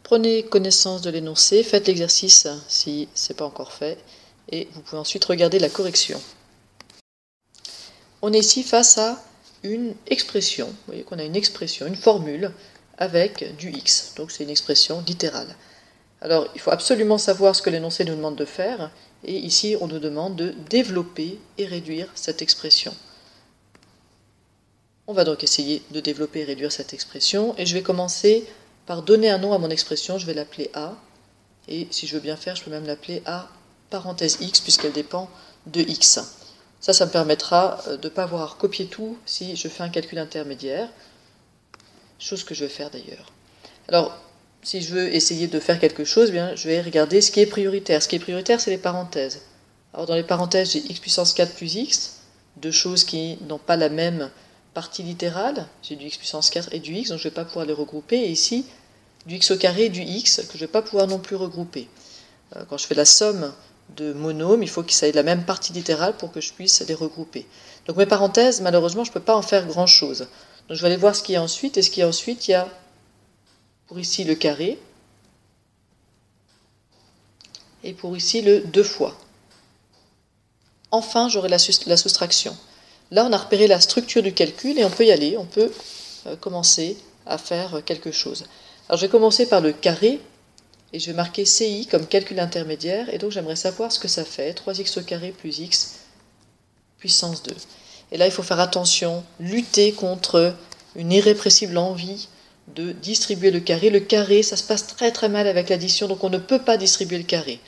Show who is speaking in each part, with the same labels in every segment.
Speaker 1: Prenez connaissance de l'énoncé, faites l'exercice si ce n'est pas encore fait, et vous pouvez ensuite regarder la correction. On est ici face à une expression, vous voyez qu'on a une expression, une formule avec du x, donc c'est une expression littérale. Alors il faut absolument savoir ce que l'énoncé nous demande de faire, et ici on nous demande de développer et réduire cette expression. On va donc essayer de développer et réduire cette expression, et je vais commencer par donner un nom à mon expression, je vais l'appeler A, et si je veux bien faire, je peux même l'appeler A parenthèse x, puisqu'elle dépend de x. Ça me permettra de ne pas avoir à recopier tout si je fais un calcul intermédiaire, chose que je vais faire d'ailleurs. Alors, si je veux essayer de faire quelque chose, bien, je vais regarder ce qui est prioritaire. Ce qui est prioritaire, c'est les parenthèses. Alors, dans les parenthèses, j'ai x puissance 4 plus x, deux choses qui n'ont pas la même partie littérale. J'ai du x puissance 4 et du x, donc je ne vais pas pouvoir les regrouper. Et ici, du x au carré et du x, que je ne vais pas pouvoir non plus regrouper. Quand je fais la somme de monômes, il faut qu'ils aient la même partie littérale pour que je puisse les regrouper. Donc mes parenthèses, malheureusement, je ne peux pas en faire grand-chose. Donc je vais aller voir ce qu'il y a ensuite, et ce qu'il y a ensuite, il y a pour ici le carré, et pour ici le 2 fois. Enfin, j'aurai la soustraction. Là, on a repéré la structure du calcul, et on peut y aller, on peut commencer à faire quelque chose. Alors je vais commencer par le carré, et je vais marquer CI comme calcul intermédiaire, et donc j'aimerais savoir ce que ça fait, 3x au carré plus x puissance 2. Et là, il faut faire attention, lutter contre une irrépressible envie de distribuer le carré. Le carré, ça se passe très très mal avec l'addition, donc on ne peut pas distribuer le carré.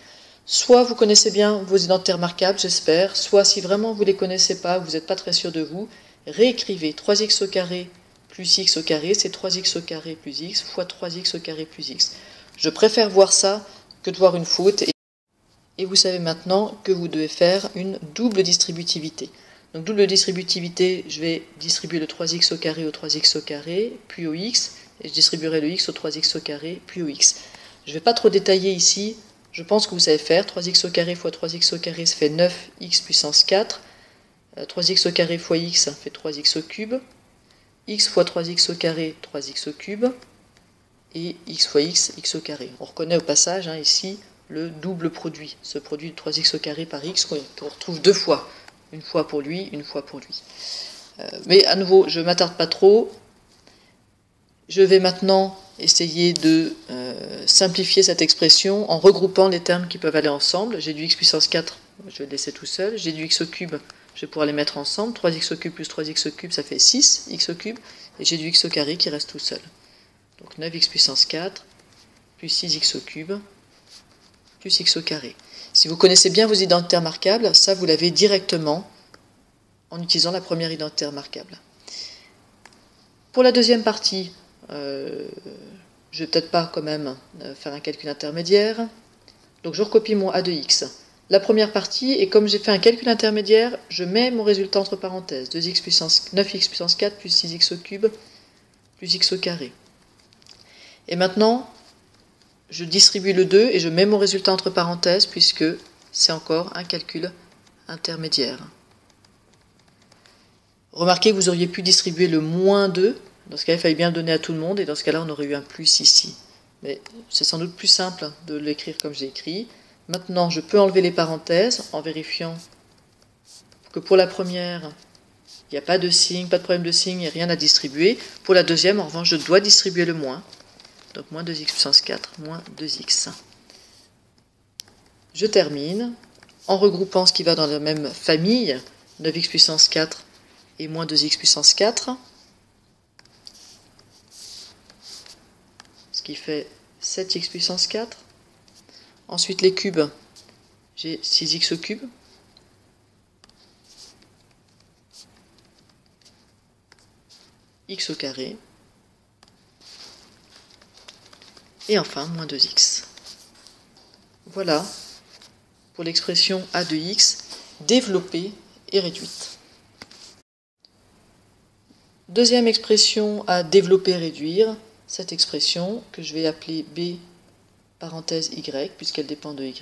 Speaker 1: Soit vous connaissez bien vos identités remarquables, j'espère, soit si vraiment vous ne les connaissez pas, vous n'êtes pas très sûr de vous, réécrivez 3x au carré plus x au carré, c'est 3x au carré plus x fois 3x au carré plus x. Je préfère voir ça que de voir une faute. Et vous savez maintenant que vous devez faire une double distributivité. Donc double distributivité, je vais distribuer le 3x au carré au 3x au carré, puis au x, et je distribuerai le x au 3x au carré, puis au x. Je ne vais pas trop détailler ici, je pense que vous savez faire. 3x au carré fois 3x au carré, ça fait 9x puissance 4. 3x au carré fois x, ça fait 3x au cube. X fois 3x au carré, 3x au cube. Et x fois x, x au carré. On reconnaît au passage ici le double produit, ce produit de 3x au carré par x qu'on retrouve deux fois, une fois pour lui, une fois pour lui. Mais à nouveau, je ne m'attarde pas trop. Je vais maintenant essayer de simplifier cette expression en regroupant les termes qui peuvent aller ensemble. J'ai du x puissance 4, je vais le laisser tout seul. J'ai du x au cube, je vais pouvoir les mettre ensemble. 3x au cube plus 3x au cube, ça fait 6x au cube. Et j'ai du x au carré qui reste tout seul. Donc 9x puissance 4 plus 6x au cube plus x au carré. Si vous connaissez bien vos identités remarquables, ça vous l'avez directement en utilisant la première identité remarquable. Pour la deuxième partie, je ne vais peut-être pas quand même faire un calcul intermédiaire. Donc je recopie mon a de x. La première partie, et comme j'ai fait un calcul intermédiaire, je mets mon résultat entre parenthèses. 9x puissance 4 plus 6x au cube plus x au carré. Et maintenant, je distribue le 2 et je mets mon résultat entre parenthèses puisque c'est encore un calcul intermédiaire. Remarquez que vous auriez pu distribuer le moins 2. Dans ce cas, il fallait bien le donner à tout le monde et dans ce cas-là, on aurait eu un plus ici. Mais c'est sans doute plus simple de l'écrire comme j'ai écrit. Maintenant, je peux enlever les parenthèses en vérifiant que pour la première, il n'y a pas de signe, pas de problème de signe, il n'y a rien à distribuer. Pour la deuxième, en revanche, je dois distribuer le moins. Donc moins 2x puissance 4, moins 2x. Je termine en regroupant ce qui va dans la même famille, 9x puissance 4 et moins 2x puissance 4, ce qui fait 7x puissance 4. Ensuite les cubes, j'ai 6x au cube, x au carré, et enfin moins 2x. Voilà pour l'expression a de x développée et réduite. Deuxième expression à développer et réduire, cette expression que je vais appeler b parenthèse y puisqu'elle dépend de y.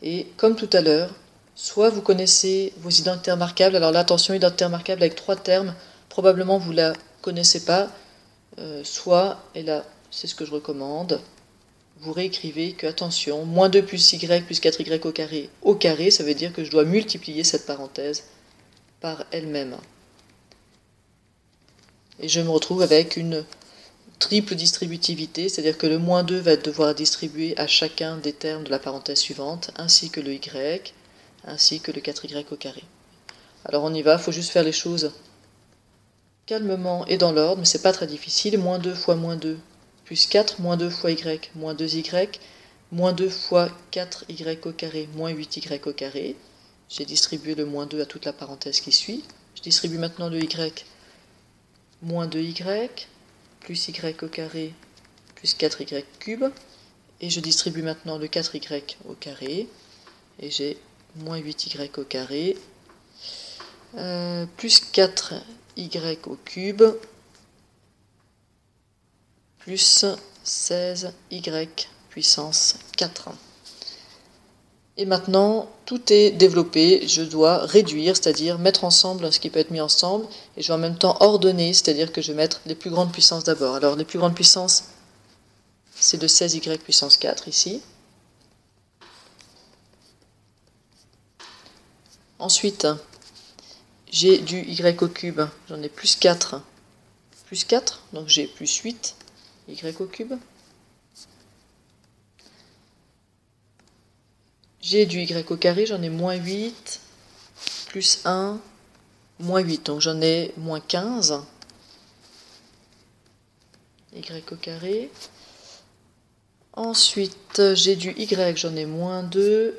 Speaker 1: Et comme tout à l'heure, soit vous connaissez vos identités remarquables, alors là attention, identité remarquable avec 3 termes, probablement vous ne la connaissez pas, soit, et là c'est ce que je recommande, vous réécrivez que, attention, moins 2 plus y plus 4y au carré, ça veut dire que je dois multiplier cette parenthèse par elle-même. Et je me retrouve avec une triple distributivité, c'est-à-dire que le moins 2 va devoir distribuer à chacun des termes de la parenthèse suivante, ainsi que le y, ainsi que le 4y au carré. Alors on y va, il faut juste faire les choses calmement et dans l'ordre, mais c'est pas très difficile. Moins 2 fois moins 2, plus 4, moins 2 fois y, moins 2y, moins 2 fois 4y au carré, moins 8y au carré. J'ai distribué le moins 2 à toute la parenthèse qui suit. Je distribue maintenant le y, moins 2y, plus y au carré, plus 4y cube. Et je distribue maintenant le 4y au carré, et j'ai moins 8y au carré, plus 4y au cube, plus 16y puissance 4. Et maintenant, tout est développé, je dois réduire, c'est-à-dire mettre ensemble ce qui peut être mis ensemble, et je vais en même temps ordonner, c'est-à-dire que je vais mettre les plus grandes puissances d'abord. Alors les plus grandes puissances, c'est de 16y puissance 4 ici. Ensuite, j'ai du y au cube, j'en ai plus 4, donc j'ai plus 8 y au cube. J'ai du y au carré, j'en ai moins 8, plus 1, moins 8, donc j'en ai moins 15 y au carré. Ensuite, j'ai du y, j'en ai moins 2,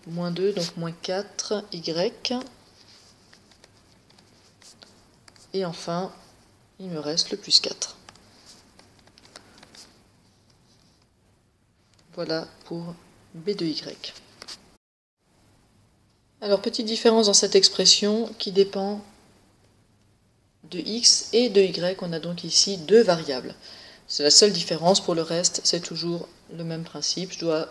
Speaker 1: donc moins 4 y. Et enfin, il me reste le plus 4. Voilà pour B de y. Alors, petite différence dans cette expression qui dépend de x et de y. On a donc ici deux variables. C'est la seule différence. Pour le reste, c'est toujours le même principe. Je dois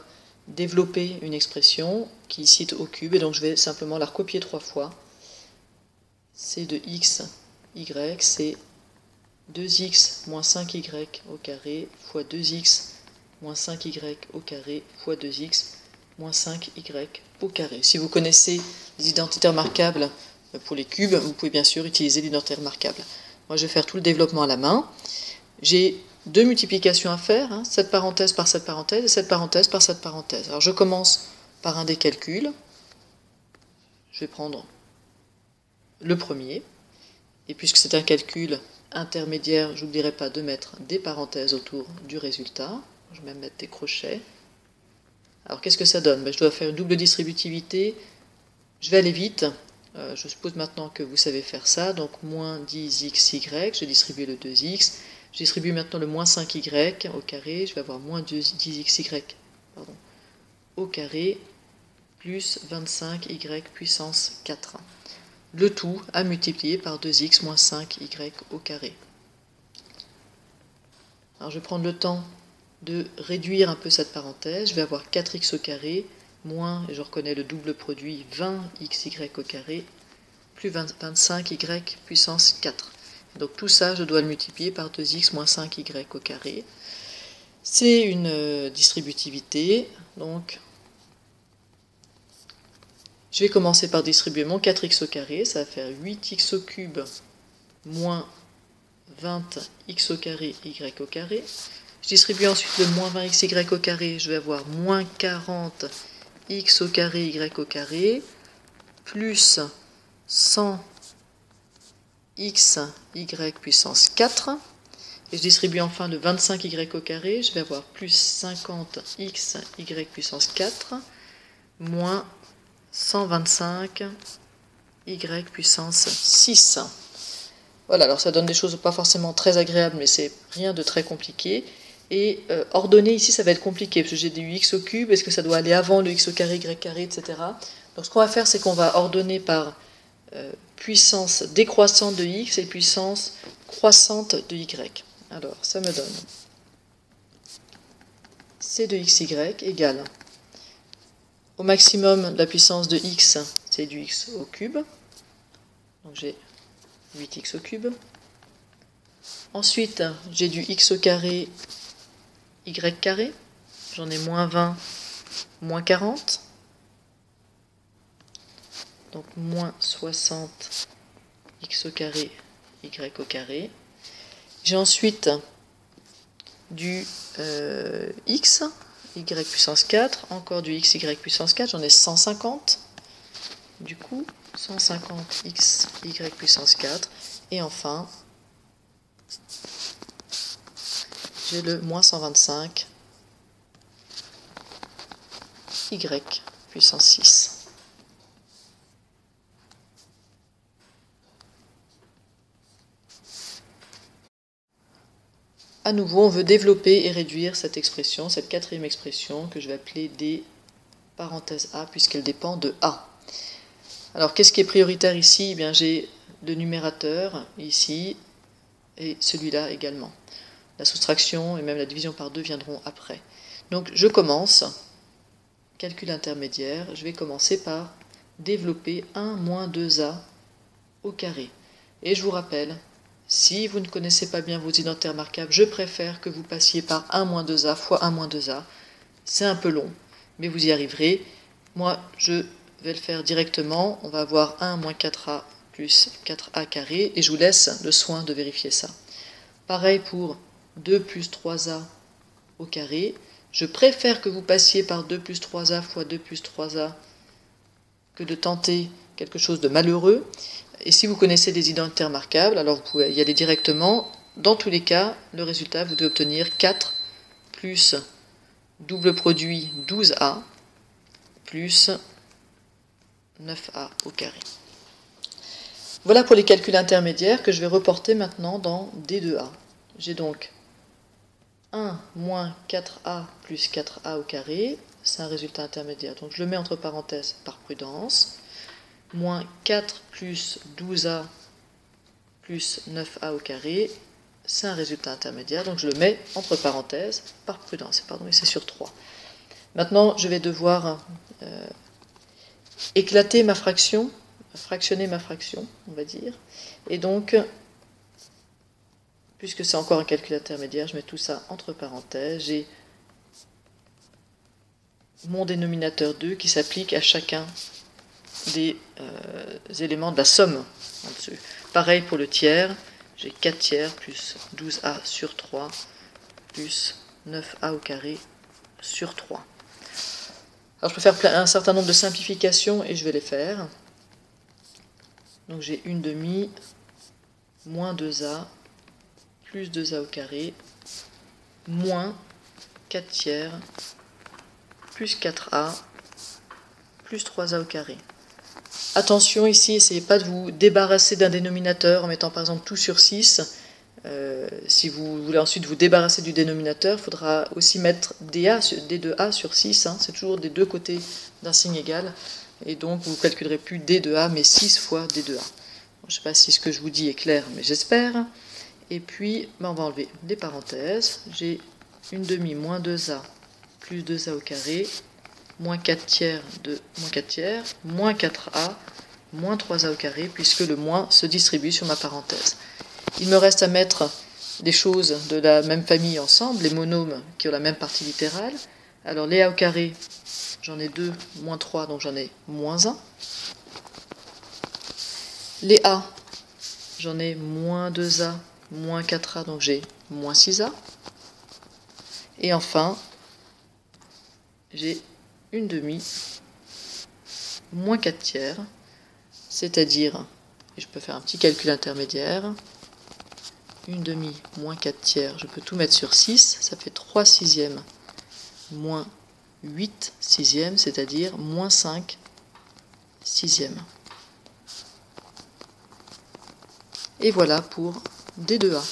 Speaker 1: développer une expression qui cite au cube, et donc je vais simplement la recopier 3 fois. C'est de x, y, c'est 2x moins 5y au carré fois 2x moins 5y au carré fois 2x moins 5y au carré. Si vous connaissez les identités remarquables pour les cubes, vous pouvez bien sûr utiliser l'identité remarquable. Moi, je vais faire tout le développement à la main. J'ai deux multiplications à faire, cette parenthèse par cette parenthèse et cette parenthèse par cette parenthèse. Alors, je commence par un des calculs. Je vais prendre le premier. Et puisque c'est un calcul intermédiaire, je n'oublierai pas de mettre des parenthèses autour du résultat. Je vais même mettre des crochets. Alors qu'est-ce que ça donne? Je dois faire une double distributivité. Je vais aller vite. Je suppose maintenant que vous savez faire ça. Donc moins 10xy, j'ai distribué le 2x. Je distribue maintenant le moins 5y au carré. Je vais avoir moins 10xy au carré plus 25y puissance 4. Le tout à multiplier par 2x moins 5y au carré. Alors je vais prendre le temps de réduire un peu cette parenthèse. Je vais avoir 4x au carré moins, et je reconnais le double produit, 20xy au carré plus 25y puissance 4. Donc tout ça, je dois le multiplier par 2x moins 5y au carré. C'est une distributivité, donc je vais commencer par distribuer mon 4x au carré, ça va faire 8x au cube moins 20x au carré y au carré. Je distribue ensuite le moins 20xy au carré, je vais avoir moins 40x au carré y au carré, plus 100x y puissance 4. Et je distribue enfin le 25y au carré, je vais avoir plus 50x y puissance 4, moins 125 y puissance 6. Voilà, alors ça donne des choses pas forcément très agréables, mais c'est rien de très compliqué. Et ordonner ici, ça va être compliqué, parce que j'ai du x au cube, est-ce que ça doit aller avant le x au carré, y carré, etc. Donc ce qu'on va faire, c'est qu'on va ordonner par puissance décroissante de x et puissance croissante de y. Alors, ça me donne c de xy égale au maximum la puissance de x, c'est du x au cube. Donc j'ai 8x au cube. Ensuite, j'ai du x au carré, y carré. j'en ai moins 20, moins 40. Donc moins 60 x au carré, y au carré. J'ai ensuite du x, y puissance 4, encore du x, y puissance 4, j'en ai 150. Du coup, 150 x, y puissance 4. Et enfin, j'ai le moins 125 y puissance 6. À nouveau, on veut développer et réduire cette expression, cette quatrième expression que je vais appeler d parenthèse a, puisqu'elle dépend de a. Alors, qu'est-ce qui est prioritaire ici? Eh bien, j'ai le numérateur ici et celui-là également. La soustraction et même la division par 2 viendront après. Donc, je commence, calcul intermédiaire, je vais commencer par développer 1 moins 2a au carré. Et je vous rappelle, si vous ne connaissez pas bien vos identités remarquables, je préfère que vous passiez par 1 moins 2a fois 1 moins 2a. C'est un peu long, mais vous y arriverez. Moi, je vais le faire directement. On va avoir 1 moins 4a plus 4a carré, et je vous laisse le soin de vérifier ça. Pareil pour 2 plus 3a au carré. Je préfère que vous passiez par 2 plus 3a fois 2 plus 3a que de tenter quelque chose de malheureux. Et si vous connaissez des identités remarquables, alors vous pouvez y aller directement. Dans tous les cas, le résultat, vous devez obtenir 4 plus double produit 12a plus 9a au carré. Voilà pour les calculs intermédiaires que je vais reporter maintenant dans D2a. J'ai donc 1 moins 4a plus 4a au carré, c'est un résultat intermédiaire. Donc je le mets entre parenthèses par prudence. Moins 4 plus 12a plus 9a au carré, c'est un résultat intermédiaire, donc je le mets entre parenthèses par prudence, et c'est sur 3. Maintenant, je vais devoir éclater ma fraction, fractionner ma fraction, on va dire, et donc, puisque c'est encore un calcul intermédiaire, je mets tout ça entre parenthèses, j'ai mon dénominateur 2 qui s'applique à chacun des éléments de la somme en dessus. Pareil pour le tiers, j'ai 4 tiers plus 12a sur 3 plus 9a au carré sur 3. Alors je peux faire un certain nombre de simplifications et je vais les faire. Donc j'ai une demi moins 2a plus 2a au carré moins 4 tiers plus 4a plus 3a au carré. Attention ici, essayez pas de vous débarrasser d'un dénominateur en mettant par exemple tout sur 6. Si vous voulez ensuite vous débarrasser du dénominateur, il faudra aussi mettre D2A sur 6. Hein, c'est toujours des deux côtés d'un signe égal. Et donc vous ne calculerez plus D2A, mais 6 fois D2A. Je ne sais pas si ce que je vous dis est clair, mais j'espère. Et puis, on va enlever les parenthèses. J'ai une demi moins 2A plus 2A au carré, moins 4 tiers de moins 4 tiers, moins 4a, moins 3a au carré, puisque le moins se distribue sur ma parenthèse. Il me reste à mettre les choses de la même famille ensemble, les monômes qui ont la même partie littérale. Alors les a au carré, j'en ai 2, moins 3, donc j'en ai moins 1. Les a, j'en ai moins 2a, moins 4a, donc j'ai moins 6a. Et enfin, j'ai une demi moins 4 tiers, c'est-à-dire, et je peux faire un petit calcul intermédiaire, une demi moins 4 tiers, je peux tout mettre sur 6, ça fait 3 sixièmes moins 8 sixièmes, c'est-à-dire moins 5 sixièmes. Et voilà pour D2A.